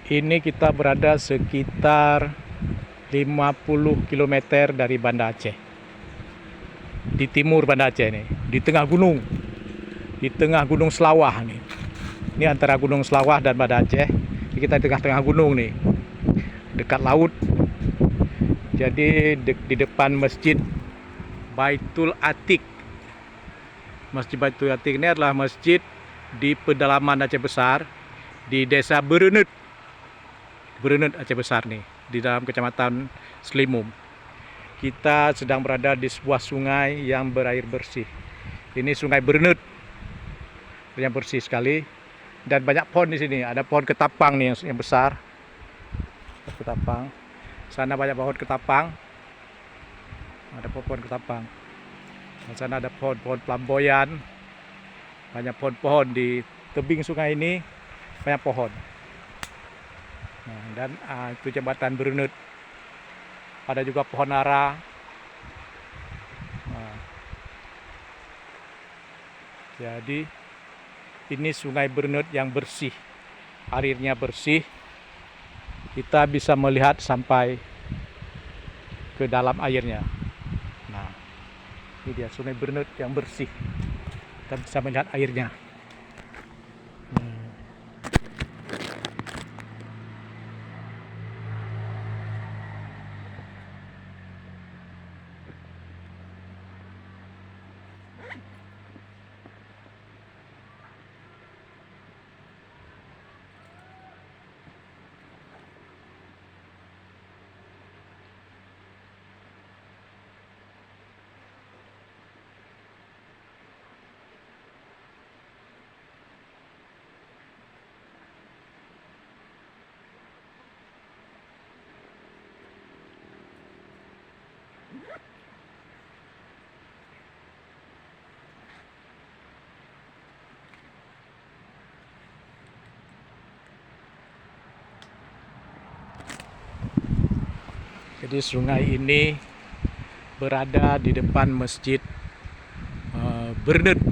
Ini kita berada sekitar 50 km dari Banda Aceh. Di timur Banda Aceh nih, di tengah gunung. Di tengah Gunung Selawah nih. Ini antara Gunung Selawah dan Banda Aceh. Kita di tengah-tengah gunung nih. Dekat laut. Jadi di depan Masjid Baitul Atiq. Masjid Baitul Atiq ini adalah masjid di pedalaman Aceh Besar, di desa Berenut Aceh Besar nih, di dalam kecamatan Selimum. Kita sedang berada di sebuah sungai yang berair bersih. Ini Sungai Berenut yang bersih sekali dan banyak pohon di sini. Ada pohon ketapang nih yang besar. Ketapang. Sana banyak pohon ketapang. Ada pohon ketapang. Di sana ada pohon-pohon flamboyan. Banyak pohon-pohon di tebing sungai ini, banyak pohon. Nah, dan itu jembatan Berenut. Ada juga pohon ara. Nah, jadi ini Sungai Berenut yang bersih, airnya bersih. Kita bisa melihat sampai ke dalam airnya. Nah, ini dia Sungai Berenut yang bersih. Kita bisa melihat airnya. Jadi sungai ini berada di depan Masjid Berenut,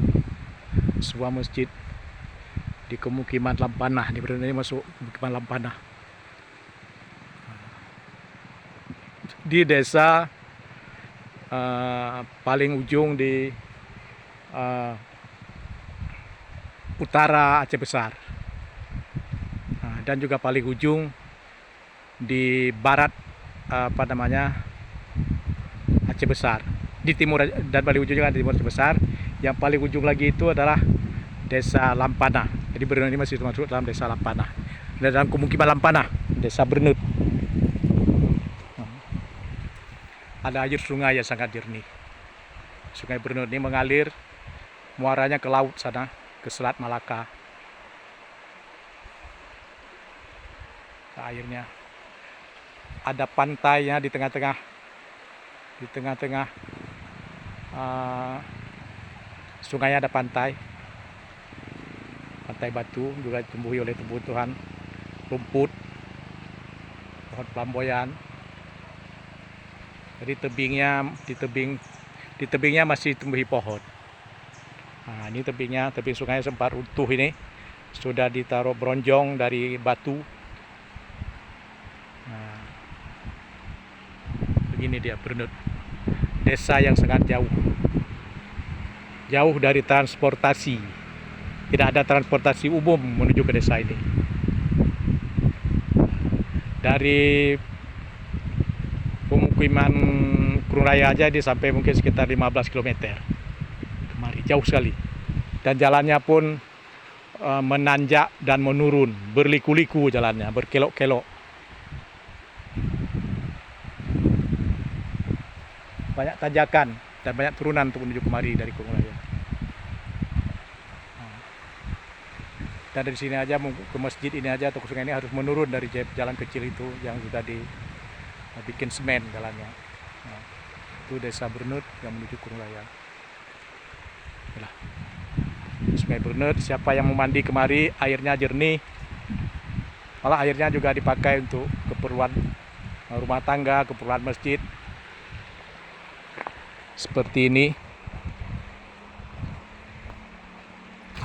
sebuah masjid di pemukiman Lampanah. Di Berenut ini masuk pemukiman Lampanah. Di desa paling ujung di utara Aceh Besar, dan juga paling ujung di barat Aceh Besar, di timur, dan paling ujung juga di timur Aceh Besar. Yang paling ujung lagi itu adalah desa Lampanah. Jadi Berenut ini masih termasuk dalam desa Lampanah, dan dalam pemukiman Lampanah, desa Berenut. Ada air sungai yang sangat jernih. Sungai Berenut ini mengalir, muaranya ke laut sana, ke Selat Malaka. Airnya ada pantainya di tengah-tengah, sungainya ada pantai batu, juga ditumbuhi oleh tumbuhan rumput, pohon flamboyan. Jadi di tebingnya masih tumbuhi pohon. Nah, ini tebing sungai sempat runtuh, ini sudah ditaruh bronjong dari batu. Nah, begini dia Berenut, desa yang sangat jauh dari transportasi. Tidak ada transportasi umum menuju ke desa ini. Dari pemukiman Kurung Raya aja sampai mungkin sekitar 15 km kemari, jauh sekali. Dan jalannya pun menanjak dan menurun, berliku-liku jalannya, berkelok-kelok. Banyak tanjakan dan banyak turunan untuk menuju kemari dari Kurung Raya. Dan dari sini aja ke masjid ini aja atau ke sungai ini harus menurun dari jalan kecil itu yang sudah dibikin semen jalannya. Nah, itu desa Berenut yang menuju Kurung Raya. Inilah Sungai Berenut. Siapa yang mau mandi kemari, airnya jernih. Malah airnya juga dipakai untuk keperluan rumah tangga, keperluan masjid. Seperti ini,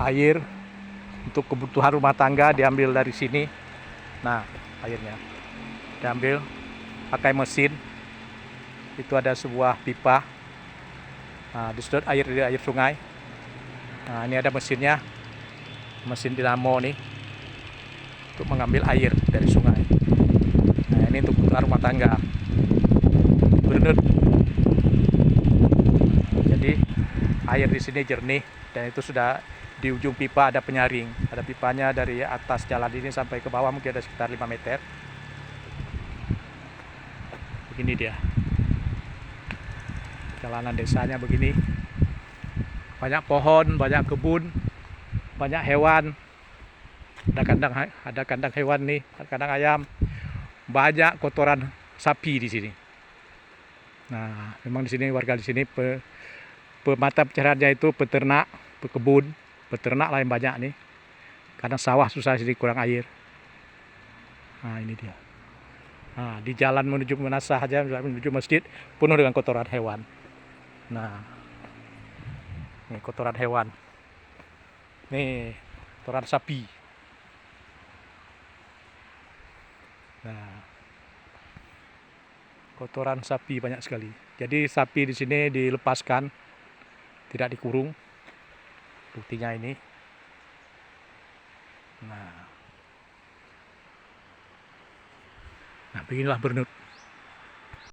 air untuk kebutuhan rumah tangga diambil dari sini. Nah, airnya. Diambil pakai mesin. Itu ada sebuah pipa. Nah, disedot air dari air sungai. Nah, ini ada mesinnya. Mesin dinamo nih. Untuk mengambil air dari sungai. Nah, ini untuk kebutuhan rumah tangga. Berendut. Jadi air di sini jernih dan itu sudah di ujung pipa ada penyaring. Ada pipanya dari atas jalan ini sampai ke bawah mungkin ada sekitar 5 meter. Begini dia. Jalanan desanya begini. Banyak pohon, banyak kebun, banyak hewan. Ada kandang hewan nih, ada kandang ayam. Banyak kotoran sapi di sini. Nah, memang di sini warga di sini mata pencahariannya itu peternak, pekebun, peternak lah yang banyak nih. Karena sawah susah sini kurang air. Nah, ini dia. Nah, di jalan menuju mana saja, menuju masjid penuh dengan kotoran hewan. Nah, ini kotoran hewan. Nih, kotoran sapi. Nah, kotoran sapi banyak sekali. Jadi sapi di sini dilepaskan, tidak dikurung. Buktinya ini. Nah, beginilah Bernut.